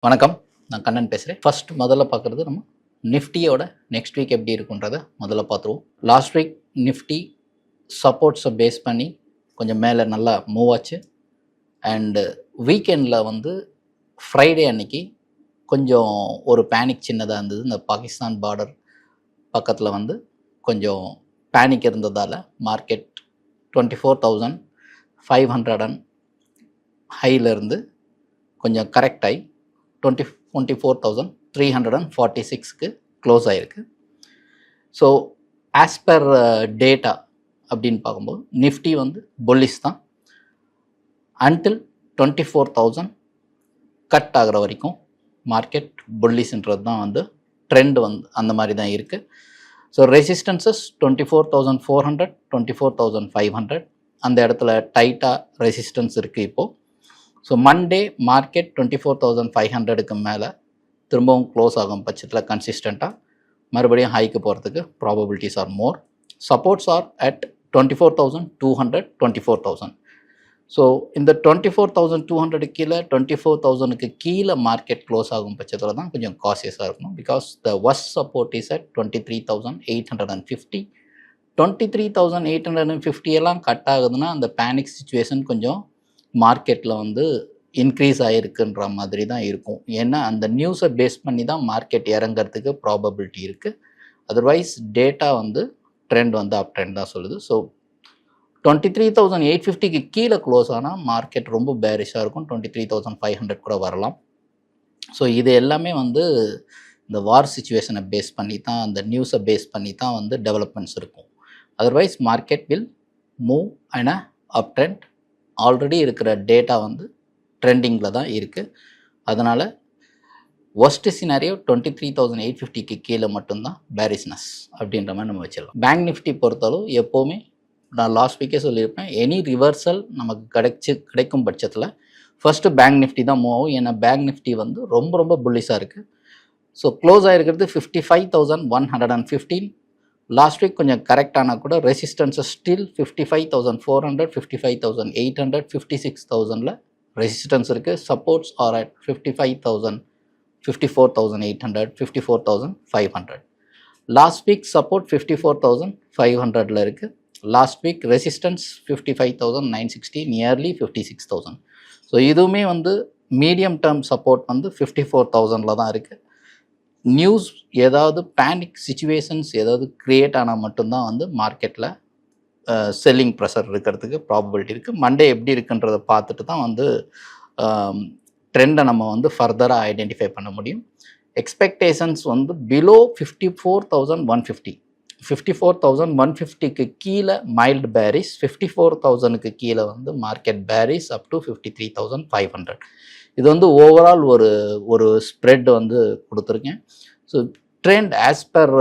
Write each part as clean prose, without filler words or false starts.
வணக்கம். நான் கண்ணன் பேசுகிறேன். முதல்ல பார்க்குறது நம்ம நிஃப்டியோட நெக்ஸ்ட் வீக் எப்படி இருக்குன்றத முதல்ல பார்த்துருவோம். லாஸ்ட் வீக் நிஃப்டி சப்போர்ட்ஸை பேஸ் பண்ணி கொஞ்சம் மேலே நல்லா மூவ் ஆச்சு. அண்டு வீக்கெண்டில் வந்து ஃப்ரைடே அன்னைக்கு கொஞ்சம் ஒரு பேனிக் சின்னதாக இருந்தது. இந்த பாகிஸ்தான் பார்டர் பக்கத்தில் வந்து கொஞ்சம் பேனிக் இருந்ததால் மார்க்கெட் 24,500 ஹையிலேருந்து கொஞ்சம் கரெக்ட் ஆகி 24,346க்கு க்ளோஸ் ஆகிருக்கு. ஸோ ஆஸ் பர் டேட்டா அப்படின்னு பார்க்கும்போது நிஃப்டி வந்து புல்லிஷ் தான். அன்டில் 24,000 கட் ஆகிற வரைக்கும் மார்க்கெட் புல்லிஷ்ன்றது தான் வந்து ட்ரெண்ட் வந்து அந்த மாதிரி தான் இருக்குது. ஸோ ரெசிஸ்டன்சஸ் 24,400 24,500 அந்த இடத்துல டைட்டாக ரெசிஸ்டன்ஸ் இருக்குது இப்போது. ஸோ மண்டே மார்க்கெட் 24,500க்கு மேலே திரும்பவும் க்ளோஸ் ஆகும் பட்சத்தில் கன்சிஸ்டண்ட்டாக மறுபடியும் ஹைக்கு போகிறதுக்கு probabilities are more. Supports are at 24,200 24,000. So இந்த 24,200 கீழே 24,000க்கு கீழே மார்க்கெட் க்ளோஸ் ஆகும் பட்சத்தில் தான் கொஞ்சம் காசியஸாக இருக்கணும். Because the worst support is at 23,850. 23,850 எல்லாம் கட் ஆகுதுன்னா அந்த பேனிக் சுச்சுவேஷன் கொஞ்சம் மார்க்கெட்டில் வந்து இன்க்ரீஸ் ஆகிருக்குன்ற மாதிரி தான் இருக்கும். ஏன்னா அந்த நியூஸை பேஸ் பண்ணி தான் மார்க்கெட் இறங்கிறதுக்கு ப்ராபபிலிட்டி இருக்குது. அதர்வைஸ் டேட்டா வந்து ட்ரெண்ட் வந்து அப் ட்ரெண்ட் தான் சொல்லுது. ஸோ 23,850க்கு கீழே க்ளோஸ் ஆனால் மார்க்கெட் ரொம்ப பேரிஷாக இருக்கும். 23,500 கூட வரலாம். ஸோ இது எல்லாமே வந்து இந்த வார் சுச்சுவேஷனை பேஸ் பண்ணி தான், அந்த நியூஸை பேஸ் பண்ணி தான் வந்து டெவலப்மெண்ட்ஸ் இருக்கும். Otherwise market will move and up trend. Already இருக்கிற டேட்டா வந்து ட்ரெண்டிங்கில் தான் இருக்குது. அதனால் ஒஸ்ட் சினாரியோ 23,850க்கு கீழே மட்டும்தான் பேரிஷ்னஸ் அப்படின்ற மாதிரி நம்ம வச்சிடலாம். பேங்க் நிஃப்டி பொறுத்தளவு எப்போவுமே நான் லாஸ்ட் வீக்கே சொல்லியிருப்பேன், எனி ரிவர்சல் நமக்கு கிடைக்கும் பட்சத்தில் ஃபஸ்ட்டு பேங்க் நிஃப்டி தான் மூவ் ஆகும். ஏன்னா பேங்க் நிஃப்டி வந்து ரொம்ப ரொம்ப புல்லிஷாக இருக்குது. ஸோ க்ளோஸ் ஆகிருக்கிறது 55,115. லாஸ்ட் வீக் கொஞ்சம் கரெக்டானால் கூட ரெசிஸ்டன்ஸஸ் ஸ்டில் 55,400 55,800 56,000ல் ரெசிஸ்டன்ஸ் இருக்குது. Supports are at 55,000 54,800 54,500. Last week support 54,500ல் இருக்குது. Last week resistance 55,960 nearly 56,000. So இதுவுமே வந்து மீடியம் டேர்ம் சப்போர்ட் வந்து 54,000ல் தான் இருக்குது. நியூஸ் ஏதாவது பேனிக் சுச்சுவேஷன்ஸ் ஏதாவது க்ரியேட் ஆனால் மட்டும்தான் வந்து மார்க்கெட்டில் செல்லிங் ப்ரெஷர் இருக்கிறதுக்கு ப்ராபபிலிட்டி இருக்குது. மண்டே எப்படி இருக்குன்றதை பார்த்துட்டு தான் வந்து ட்ரெண்டை நம்ம வந்து ஃபர்தராக ஐடென்டிஃபை பண்ண முடியும். எக்ஸ்பெக்டேஷன்ஸ் வந்து பிலோ 54,150 54,150க்கு கீழே மைல்டு பேரிஸ், 54,000க்கு கீழே வந்து மார்க்கெட் பேரிஸ் அப் டு 53,500. இது வந்து ஓவரால் ஒரு ஸ்ப்ரெட் வந்து கொடுத்துருக்கேன். So trend as per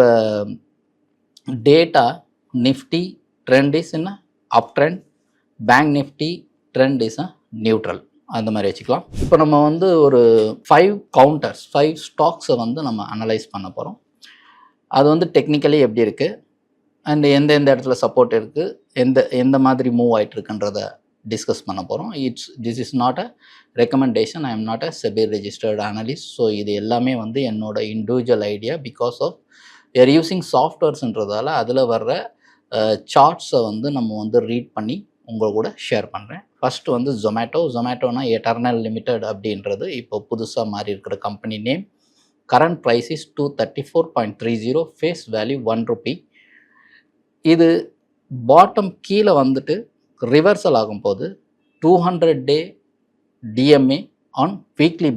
data Nifty trend is in up trend, bank Nifty trend is neutral, அந்த மாதிரி வச்சுக்கலாம். இப்போ நம்ம வந்து ஒரு 5 ஸ்டாக்ஸை வந்து நம்ம அனலைஸ் பண்ண போகிறோம். அது வந்து டெக்னிக்கலி எப்படி இருக்குது அண்ட் எந்த இடத்துல சப்போர்ட் இருக்குது, எந்த மாதிரி மூவ் ஆகிட்டுருக்குன்றத டிஸ்கஸ் பண்ண போகிறோம். This is not a recommendation. I am not a SEBI registered analyst. So இது எல்லாமே வந்து என்னோட individual idea. Because of you are using சாஃப்ட்வேர்ஸ்ன்றதால அதில் வர்ற சார்ட்ஸை வந்து நம்ம வந்து ரீட் பண்ணி உங்கள் கூட ஷேர் பண்ணுறேன். ஃபஸ்ட்டு வந்து ஜொமேட்டோனா எட்டர்னல் லிமிடெட் அப்படின்றது இப்போ புதுசாக மாறி இருக்கிற company name. Current price is 234.30, face value 1 rupee. இது பாட்டம் கீழே வந்துட்டு ரிவர்சல் ஆகும்போது 200-day DMA on weekly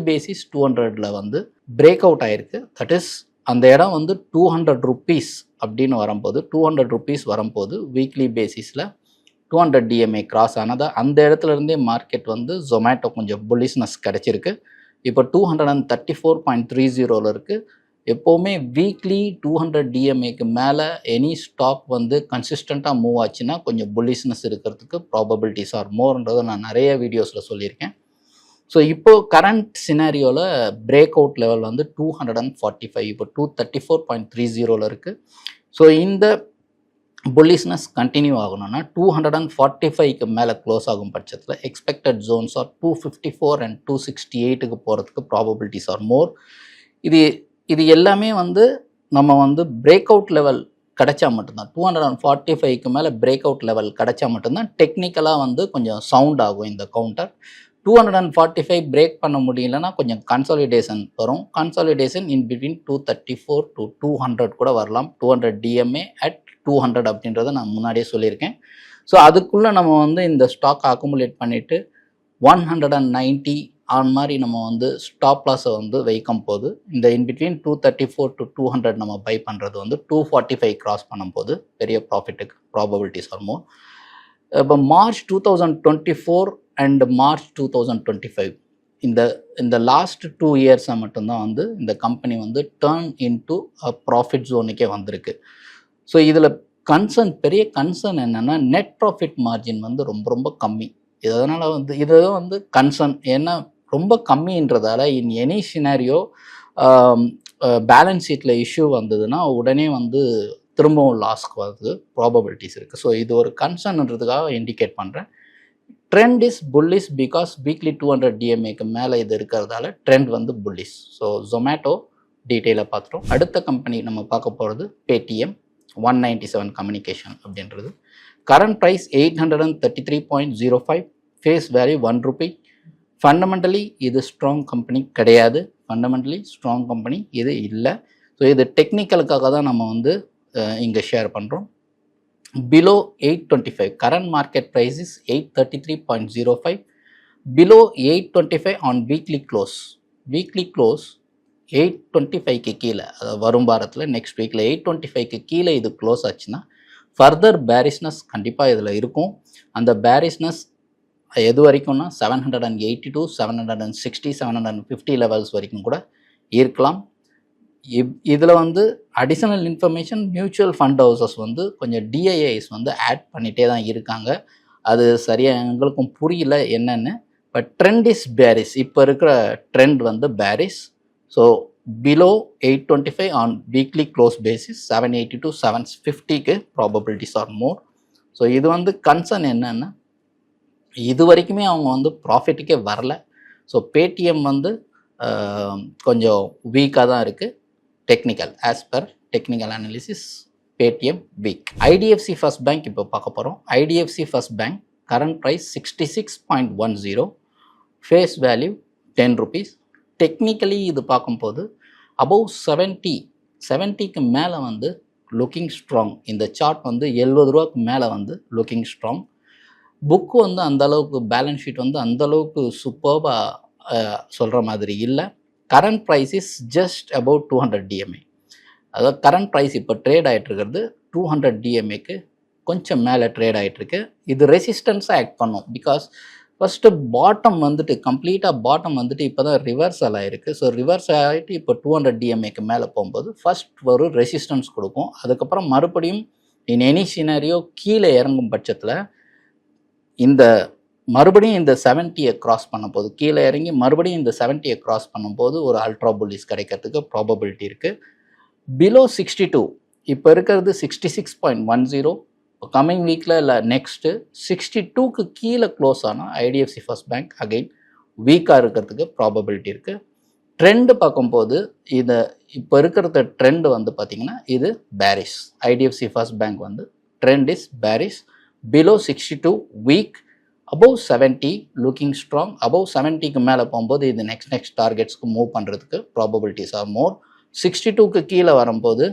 basis 200ல் வந்து பிரேக் அவுட் ஆகிருக்கு. தட் இஸ் அந்த இடம் வந்து 200 rupees அப்படின்னு வரும்போது 200 rupees வரும்போது வீக்லி பேசிஸில் 200 டிஎம்ஏ கிராஸ் ஆனது. அந்த இடத்துலேருந்தே மார்க்கெட் வந்து ஜொமேட்டோ கொஞ்சம் புல்லிஷ்னஸ் கிடச்சிருக்கு. இப்போ 234.30ல் இருக்குது. எப்போவுமே வீக்லி 200 டிஎம்ஏக்கு மேலே எனி ஸ்டாக் வந்து கன்சிஸ்டண்ட்டாக மூவ் ஆச்சுன்னா கொஞ்சம் புல்லிஷ்னஸ் இருக்கிறதுக்கு ப்ராபபிலிட்டிஸ் ஆர் மோர்ன்றதை நான் நிறைய வீடியோஸில் சொல்லியிருக்கேன். ஸோ இப்போது கரண்ட் சினாரியோவில் பிரேக் அவுட் லெவல் வந்து 245, இப்போ 234.30ல் இருக்குது. ஸோ இந்த புல்லிஷ்னஸ் கண்டினியூ ஆகணும்னா 245க்கு மேலே க்ளோஸ் ஆகும் பட்சத்தில் எக்ஸ்பெக்டட் ஜோன்ஸ் ஆர் 254 அண்ட் 268க்கு போகிறதுக்கு ப்ராபபிலிட்டிஸ் ஆர் மோர். இது இது எல்லாமே வந்து நம்ம வந்து பிரேக் அவுட் லெவல் கிடைச்சா மட்டும்தான், 245க்கு மேலே பிரேக் அவுட் லெவல் கிடைச்சா மட்டும்தான் டெக்னிக்கலாக வந்து கொஞ்சம் சவுண்ட் ஆகும் இந்த கவுண்டர். 245 பிரேக் பண்ண முடியலன்னா கொஞ்சம் கன்சாலிடேஷன் வரும். கன்சாலிடேஷன் இன் பிட்வீன் 234 to 200 கூட வரலாம். 200 DMA at 200 அப்படின்றத நான் முன்னாடியே சொல்லியிருக்கேன். ஸோ அதுக்குள்ளே நம்ம வந்து இந்த ஸ்டாக் அக்குமுலேட் பண்ணிவிட்டு 190 ஆன் மாதிரி நம்ம வந்து ஸ்டாப் லாஸை வந்து வைக்கும் போது இந்த இன்பிட்வீன் 234 to 200 நம்ம பை பண்ணுறது வந்து 245 கிராஸ் பண்ணும்போது பெரிய ப்ராஃபிட்டுக்கு ப்ராபபிலிட்டிஸ் ஆர் மோர். இப்போ மார்ச் 2024 அண்ட் மார்ச் 2025 இந்த லாஸ்ட் 2 இயர்ஸாக மட்டும்தான் வந்து இந்த கம்பெனி வந்து டேர்ன் இன்டு ப்ராஃபிட் ஜோனுக்கே வந்திருக்கு. ஸோ இதில் பெரிய கன்சர்ன் என்னென்னா நெட் ப்ராஃபிட் மார்ஜின் வந்து ரொம்ப ரொம்ப கம்மி. இதனால் வந்து இதுதான் வந்து கன்சர்ன். ஏன்னா ரொம்ப கம்மின்றதால இன் எனி சினாரியோ பேலன்ஸ் ஷீட்டில் இஷ்யூ வந்ததுன்னா உடனே வந்து திரும்பவும் லாஸ்க்கு வருது ப்ராபபிலிட்டிஸ் இருக்குது. ஸோ இது ஒரு கன்சர்ன்ன்றதுக்காக இண்டிகேட் பண்ணுறேன். Trend is bullish because weekly 200 DMAக்கு மேலே இது இருக்கிறதால ட்ரெண்ட் வந்து புல்லிஷ். ஸோ ஜொமேட்டோ டீட்டெயிலாக பார்த்துட்டோம். அடுத்த கம்பெனி நம்ம பார்க்க போகிறது பேடிஎம் 197 கம்யூனிகேஷன் அப்படின்றது. Current price 833.05, face value 1 rupee. Fundamentally இது ஸ்ட்ராங் கம்பெனி கிடையாது, ஃபண்டமெண்டலி ஸ்ட்ராங் கம்பெனி இது இல்லை. ஸோ இது டெக்னிக்கலுக்காக தான் நம்ம வந்து இங்கே ஷேர் பண்ணுறோம். Below 825, current market price is 833.05, below 825 on weekly close. Weekly close 825க்கு கீழே, அதாவது வரும் வாரத்தில் நெக்ஸ்ட் வீக்கில் 825க்கு கீழே இது க்ளோஸ் ஆச்சுன்னா ஃபர்தர் பேரிஷ்னஸ் கண்டிப்பாக இதில் இருக்கும். அந்த பேரிஷ்னஸ் எது வரைக்கும்னா 782, 760, 750 லெவல்ஸ் வரைக்கும் கூட இருக்கலாம். இதில் வந்து additional information mutual fund houses வந்து கொஞ்சம் டிஐஐஸ் வந்து ஆட் பண்ணிகிட்டே தான் இருக்காங்க. அது சரியாக எங்களுக்கும் புரியல என்னென்னு. But trend is bearish. இப்போ இருக்கிற ட்ரெண்ட் வந்து bearish. So below 825 on weekly close basis 782, 750க்கு ப்ராபபிலிட்டிஸ் ஆர் மோர். ஸோ இது வந்து கன்சர்ன் என்னென்னா இது வரைக்குமே அவங்க வந்து ப்ராஃபிட்டுக்கே வரல. ஸோ பேடிஎம் வந்து கொஞ்சம் வீக்காக தான் இருக்குது. Technical as per technical analysis Paytm weak. IDFC first bank இப்போ பார்க்க போகிறோம். IDFC first bank current price 66.10, face value 10 rupees. Technically இது பார்க்கும்போது அபவ் 70க்கு மேலே வந்து லுக்கிங் ஸ்ட்ராங். இந்த சார்ட் வந்து 70 ரூபாய்க்கு மேலே வந்து லுக்கிங் ஸ்ட்ராங். புக்கு வந்து அந்தளவுக்கு பேலன்ஸ் ஷீட் வந்து அந்தளவுக்கு சூப்பர்பாக சொல்கிற மாதிரி இல்லை. Current price is just about 200 DMA. அதாவது கரண்ட் ப்ரைஸ் இப்போ ட்ரேட் ஆகிட்டுருக்கிறது 200 DMAக்கு கொஞ்சம் மேலே ட்ரேட் ஆகிட்டுருக்கு. இது ரெசிஸ்டன்ஸாக ஆக்ட் பண்ணும். பிகாஸ் ஃபஸ்ட்டு பாட்டம் வந்துட்டு கம்ப்ளீட்டாக பாட்டம் வந்துட்டு இப்போ தான் ரிவர்சல் ஆகிருக்கு. ஸோ ரிவர்ஸ் ஆகிட்டு இப்போ 200 DMAக்கு மேலே போகும்போது ஃபஸ்ட் ஒரு ரெசிஸ்டன்ஸ் கொடுக்கும். அதுக்கப்புறம் மறுபடியும் இன் எனி சினாரியோ கீழே இறங்கும் பட்சத்தில் மறுபடியும் இந்த 70யை கிராஸ் பண்ணும் போது கீழே இறங்கி மறுபடியும் இந்த 70யை கிராஸ் பண்ணும்போது ஒரு அல்ட்ரா புல்லிஷ் கிடைக்கிறதுக்கு ப்ராபபிலிட்டி இருக்குது. பிலோ 62 இப்போ இருக்கிறது 66.10. கம்மிங் வீக்கில் இல்லை நெக்ஸ்ட்டு 62க்கு கீழே க்ளோஸ் ஆனால் ஐடிஎஃப்சி ஃபர்ஸ்ட் பேங்க் அகெயின் வீக்காக இருக்கிறதுக்கு ப்ராபபிலிட்டி இருக்குது. ட்ரெண்டு பார்க்கும்போது இப்போ இருக்கிற ட்ரெண்டு வந்து பார்த்திங்கன்னா இது பேரிஷ். ஐடிஎஃப்சி ஃபர்ஸ்ட் பேங்க் வந்து trend is bearish. Below 62 week, above 70 looking strong. Above 70க்கு மேலே போகும்போது இது நெக்ஸ்ட் டார்கெட்ஸ்க்கு மூவ் பண்ணுறதுக்கு ப்ராபபிலிட்டிஸ் ஆர் மோர். 62க்கு கீழே வரும்போது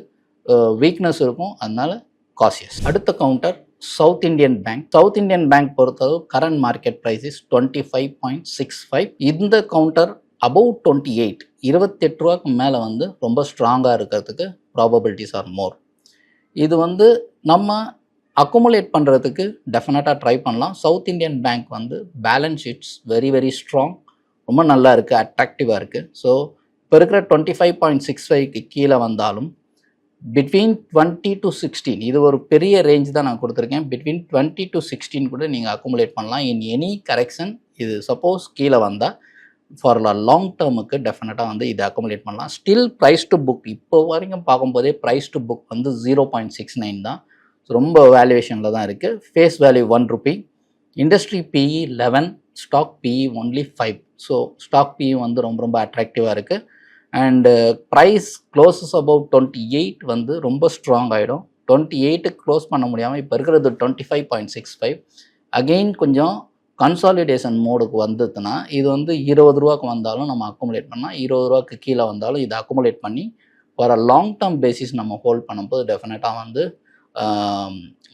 வீக்னஸ் இருக்கும், அதனால காசியஸ். அடுத்த கவுண்டர் சவுத் இந்தியன் பேங்க். சவுத் இந்தியன் பேங்க் பொறுத்தளவு கரண்ட் மார்க்கெட் ப்ரைஸ் இஸ் 25.65. இந்த கவுண்டர் அபவ் 28, 28 ரூபாய்க்கு மேலே வந்து ரொம்ப ஸ்ட்ராங்காக இருக்கிறதுக்கு ப்ராபபிலிட்டிஸ் ஆர் மோர். இது வந்து நம்ம அக்குமுலேட் பண்ணுறதுக்கு டெஃபினட்டாக ட்ரை பண்ணலாம். சவுத் இந்தியன் பேங்க் வந்து balance sheets very very strong, ரொம்ப நல்லா இருக்குது, அட்ராக்டிவாக இருக்குது. ஸோ இப்போ இருக்கிற 25.65க்கு கீழே வந்தாலும் பிட்வீன் 20 to 16, இது ஒரு பெரிய ரேஞ்ச் தான் நான் கொடுத்துருக்கேன். பிட்வீன் 20 to 16 கூட நீங்கள் அக்குமுலேட் பண்ணலாம். இன் எனி கரெக்ஷன் இது சப்போஸ் கீழே வந்தால் ஃபார் லாங் டேர்முக்கு டெஃபினட்டாக வந்து இதை அக்குமுலேட் பண்ணலாம். ஸ்டில் ப்ரைஸ் டு புக் இப்போ வரைக்கும் பார்க்கும்போதே ப்ரைஸ் டு புக் வந்து 0.69 தான். ரொம்ப வேல்யூவேஷனில் தான் இருக்குது. Face value 1 rupee, industry PE 11, stock PE only 5. So stock PE வந்து ரொம்ப ரொம்ப அட்ராக்டிவாக இருக்குது. அண்டு ப்ரைஸ் க்ளோசஸ் அபவுட் 28 வந்து ரொம்ப ஸ்ட்ராங் ஆகிடும். 28க்கு க்ளோஸ் பண்ண முடியாமல் இப்போ இருக்கிறது 25.65. அகெயின் கொஞ்சம் கன்சாலிடேஷன் மோடுக்கு வந்ததுன்னா இது வந்து 20 ரூபாய்க்கு வந்தாலும் நம்ம அக்குமுலேட் பண்ணால், 20 ரூபாய்க்கு கீழே வந்தாலும் இதை அக்குமுலேட் பண்ணி for a long term basis நம்ம ஹோல்ட் பண்ணும்போது டெஃபினட்டாக வந்து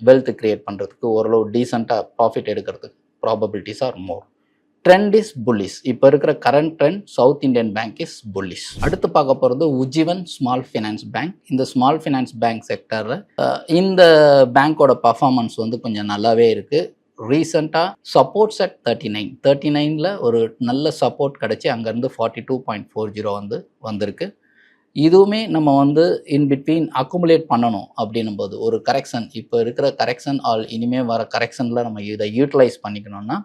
வெல்த் கிரியேட் பண்ணுறதுக்கு ஓரளவு டீசெண்டாக ப்ராஃபிட் எடுக்கிறதுக்கு probabilities are more. Trend is bullish. இப்போ இருக்கிற current trend south Indian bank is bullish. அடுத்து பார்க்க போகிறது உஜ்ஜீவன் ஸ்மால் ஃபினான்ஸ் பேங்க். இந்த ஸ்மால் ஃபினான்ஸ் பேங்க் செக்டரில் இந்த பேங்க்கோட பர்ஃபார்மன்ஸ் வந்து கொஞ்சம் நல்லாவே இருக்குது. ரீசெண்டாக சப்போர்ட்ஸ் அட் 39ல் ஒரு நல்ல சப்போர்ட் கிடச்சி அங்கேருந்து 42.40 வந்து வந்திருக்கு. இதுவுமே நம்ம வந்து இன் பிட்வீன் அக்குமுலேட் பண்ணணும் அப்படின்னும் போது ஒரு கரெக்ஷன், இப்போ இருக்கிற கரெக்ஷன் ஆல் இனிமேல் வர கரெக்ஷனில் நம்ம இதை யூட்டிலைஸ் பண்ணிக்கணும்னா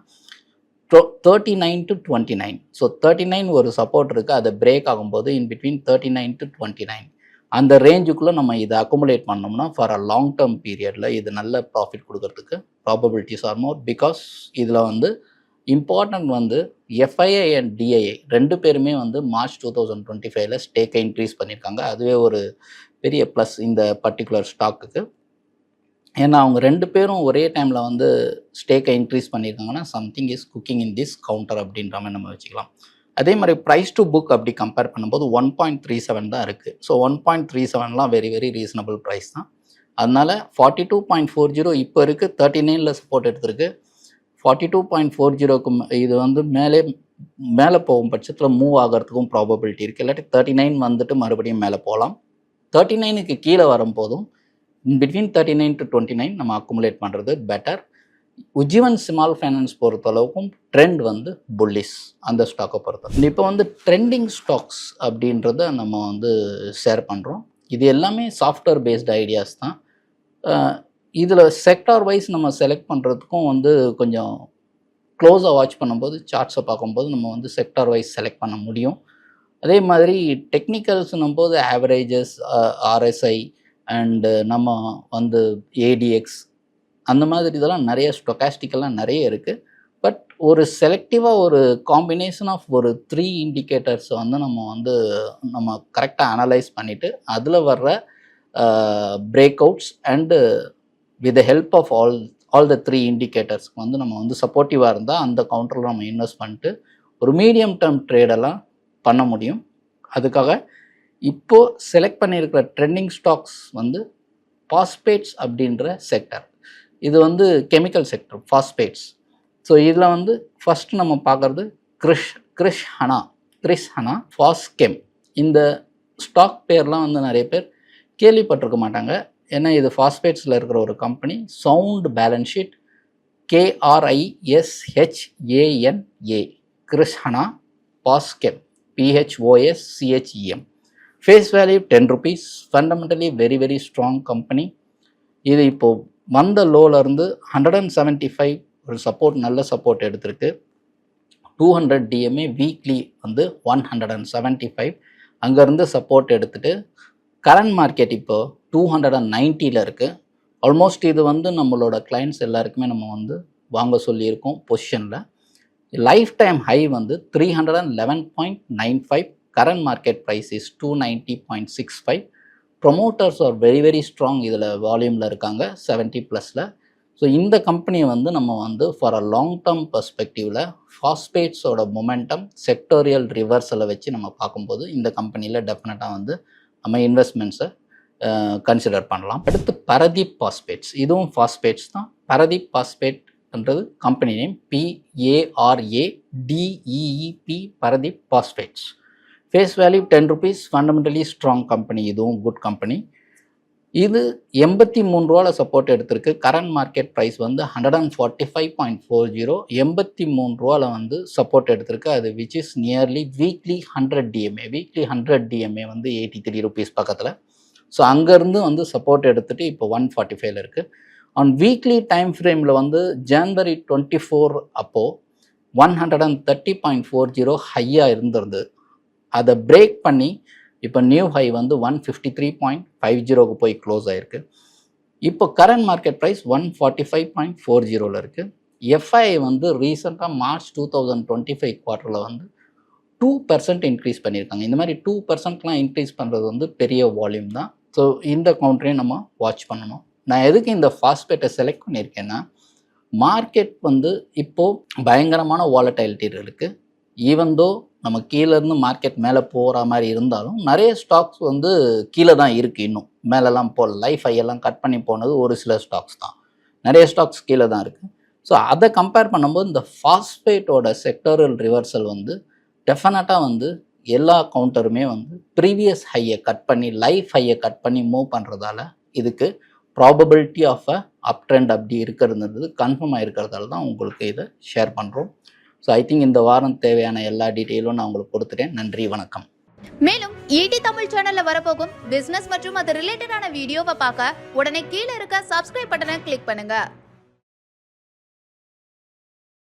39 to 29. ஸோ 39 ஒரு சப்போர்ட் இருக்குது. அதை பிரேக் ஆகும்போது இன் பிட்வீன் 39 to 29 அந்த ரேஞ்சுக்குள்ளே நம்ம இதை அக்குமுலேட் பண்ணோம்னா ஃபார் அ லாங் டேர்ம் பீரியடில் இது நல்ல ப்ராஃபிட் கொடுக்கறதுக்கு ப்ராபபிலிட்டிஸ் ஆர் மோர். பிகாஸ் இதில் வந்து இம்பார்ட்டன்ட் வந்து எஃப்ஐஐ அண்ட் டிஐஐ ரெண்டு பேருமே வந்து மார்ச் 2025 ஸ்டேக்கை இன்க்ரீஸ் பண்ணியிருக்காங்க. அதுவே ஒரு பெரிய ப்ளஸ் இந்த பர்டிகுலர் ஸ்டாக்குக்கு. ஏன்னா அவங்க ரெண்டு பேரும் ஒரே டைமில் வந்து ஸ்டேக்கை இன்க்ரீஸ் பண்ணியிருக்காங்கன்னா something is cooking in this counter அப்படின்ற மாதிரி நம்ம வச்சுக்கலாம். அதே மாதிரி ப்ரைஸ் டு புக் அப்படி கம்பேர் பண்ணும்போது 1.37 தான் இருக்குது. ஸோ 1.37லாம் வெரி வெரி ரீசனபிள் ப்ரைஸ் தான். அதனால் 42.40 இப்போ இருக்குது. 39ல் சப்போர்ட் எடுத்திருக்கு. 42.40க்கு இது வந்து மேலே போகும் பட்சத்தில் மூவ் ஆகிறதுக்கும் ப்ராபபிலிட்டி இருக்குது. இல்லாட்டி 39 வந்துட்டு மறுபடியும் மேலே போகலாம். 39க்கு கீழே வரும்போதும் பிட்வீன் 39 to 29 நம்ம அக்குமுலேட் பண்ணுறது பெட்டர். உஜ்ஜீவன் ஸ்மால் ஃபைனான்ஸ் பொறுத்தளவுக்கும் ட்ரெண்ட் வந்து புல்லிஷ் அந்த ஸ்டாக்கை பொறுத்தவரை. இப்போ வந்து ட்ரெண்டிங் ஸ்டாக்ஸ் அப்படின்றத நம்ம வந்து ஷேர் பண்ணுறோம். இது எல்லாமே சாஃப்ட்வேர் பேஸ்டு ஐடியாஸ் தான். இதில் செக்டார் வைஸ் நம்ம செலக்ட் பண்ணுறதுக்கும் வந்து கொஞ்சம் க்ளோஸாக வாட்ச் பண்ணும்போது சார்ட்ஸை பார்க்கும்போது நம்ம வந்து செக்டார் வைஸ் செலக்ட் பண்ண முடியும். அதே மாதிரி டெக்னிக்கல்ஸ்னும் போது ஆவரேஜஸ், ஆர்எஸ்ஐ அண்டு நம்ம வந்து ஏடிஎக்ஸ் அந்த மாதிரி இதெல்லாம் நிறைய ஸ்டொக்காஸ்டிக்கெல்லாம் நிறைய இருக்குது. பட் ஒரு செலக்டிவாக ஒரு காம்பினேஷன் ஆஃப் ஒரு 3 இண்டிகேட்டர்ஸ் வந்து நம்ம கரெக்டாக அனலைஸ் பண்ணிவிட்டு அதில் வர்ற breakouts and with the help of all the 3 இண்டிகேட்டர்ஸ்க்கு வந்து நம்ம வந்து சப்போர்ட்டிவாக இருந்தால் அந்த கவுண்டரில் நம்ம இன்வெஸ்ட் பண்ணிட்டு ஒரு மீடியம் டேர்ம் ட்ரேடெல்லாம் பண்ண முடியும். அதுக்காக இப்போது செலக்ட் பண்ணியிருக்கிற ட்ரெண்டிங் ஸ்டாக்ஸ் வந்து பாஸ்பேட்ஸ் அப்படின்ற செக்டர். இது வந்து கெமிக்கல் செக்டர், பாஸ்பேட்ஸ். ஸோ இதில் வந்து ஃபஸ்ட்டு நம்ம பார்க்குறது கிரிஷ் ஹனா ஃபாஸ்கெம். இந்த ஸ்டாக் பேர்லாம் வந்து நிறைய பேர் கேள்விப்பட்டிருக்க மாட்டாங்க. ஏன்னா இது ஃபாஸ்பேட்ஸில் இருக்கிற ஒரு company. Sound balance sheet, KRISHANA, Krishana Phoschem, PHOSCHEM. Face value 10 rupees. Fundamentally very very strong company. இது இப்போது வந்த லோலேருந்து 175 ஒரு சப்போர்ட், நல்ல சப்போர்ட் எடுத்திருக்கு. 200 DMA வீக்லி வந்து 175 அங்கேருந்து சப்போர்ட் எடுத்துகிட்டு கரண்ட் மார்க்கெட் இப்போ 290ல் இருக்குது. ஆல்மோஸ்ட் இது வந்து நம்மளோட கிளைண்ட்ஸ் எல்லாருக்குமே நம்ம வந்து வாங்க சொல்லியிருக்கோம் பொசிஷனில். லைஃப் டைம் ஹை வந்து 311.95. current market price is 290.65. promoters are very very strong. இதில் வால்யூமில் இருக்காங்க 70+ல. ஸோ இந்த கம்பெனியை வந்து நம்ம வந்து ஃபார் அ லாங் டேர்ம் பர்ஸ்பெக்டிவில் ஃபாஸ்பேட்ஸோட மொமெண்டம் செக்டோரியல் ரிவர்ஸில் வச்சு நம்ம பார்க்கும்போது இந்த கம்பெனியில் டெஃபினட்டாக வந்து நம்ம இன்வெஸ்ட்மெண்ட்ஸை கன்சிடர் பண்ணலாம். அடுத்து பரதீப் பாஸ்பேட்ஸ். இதுவும் ஃபாஸ்பேட்ஸ் தான். பரதீப் பாஸ்பேட்ன்றது company name, PARADEEP, Paradeep phosphates. Face value 10 rupees. Fundamentally strong company, இதுவும் குட் கம்பெனி. இது 83 ரூபாவில் சப்போர்ட் எடுத்திருக்கு. கரண்ட் மார்க்கெட் ப்ரைஸ் வந்து 145.40. 83 ரூபாவில் வந்து சப்போர்ட் எடுத்திருக்கு. அது which is nearly weekly 100 DMA. Weekly 100 DMA வந்து 83 rupees பக்கத்தில். ஸோ அங்கேருந்து வந்து சப்போர்ட் எடுத்துகிட்டு இப்போ 145ல் இருக்குது. ஆன் வீக்லி டைம் ஃப்ரேமில் வந்து January 24 அப்போது 130.40 ஹையாக இருந்திருந்தது. அதை பிரேக் பண்ணி இப்போ நியூ ஹை வந்து 153.50க்கு போய் க்ளோஸ் ஆகிருக்கு. இப்போ கரண்ட் மார்க்கெட் ப்ரைஸ் 145.40 இருக்குது. எஃப்ஐ வந்து ரீசெண்டாக மார்ச் 2025 குவார்ட்டரில் வந்து 2% இன்க்ரீஸ் பண்ணியிருக்காங்க. இந்த மாதிரி 2%லாம் இன்க்ரீஸ் பண்ணுறது வந்து பெரிய வால்யூம் தான். ஸோ இந்த கவுண்டரையும் நம்ம வாட்ச் பண்ணணும். நான் எதுக்கு இந்த ஃபாஸ்பேட்டை செலக்ட் பண்ணியிருக்கேன்னா, மார்க்கெட் வந்து இப்போது பயங்கரமான வாலடைலிட்டி இருக்குது. ஈவன் தோ நம்ம கீழேருந்து மார்க்கெட் மேலே போகிற மாதிரி இருந்தாலும் நிறைய ஸ்டாக்ஸ் வந்து கீழே தான் இருக்குது. இன்னும் மேலெல்லாம் போகல. லைஃப் ஐயெல்லாம் கட் பண்ணி போனது ஒரு சில ஸ்டாக்ஸ் தான். நிறைய ஸ்டாக்ஸ் கீழே தான் இருக்குது. ஸோ அதை கம்பேர் பண்ணும்போது இந்த ஃபாஸ்பேட்டோட செக்டரல் ரிவர்சல் வந்து டெஃபினட்டாக வந்து எல்லா கவுண்டருமே வந்து ப்ரீவியஸ் ஹையை கட் பண்ணி லைஃப் ஹையை கட் பண்ணி மூவ் பண்ணுறதால இதுக்கு probability of a up trend அப்படி இருக்கிறது கன்ஃபார்ம் ஆகிருக்கிறதால தான் உங்களுக்கு இதை ஷேர் பண்ணுறோம். ஸோ ஐ திங்க் இந்த வாரம் தேவையான எல்லா டீட்டெயிலும் நான் உங்களுக்கு கொடுத்துட்டேன். நன்றி, வணக்கம். மேலும் ஈடி தமிழ் சேனல்ல வரப்போகும் பிசினஸ் மற்றும் அது ரிலேட்டடான வீடியோவை பார்க்க உடனே கீழே இருக்க சப்ஸ்கிரைப் பட்டனை கிளிக் பண்ணுங்க.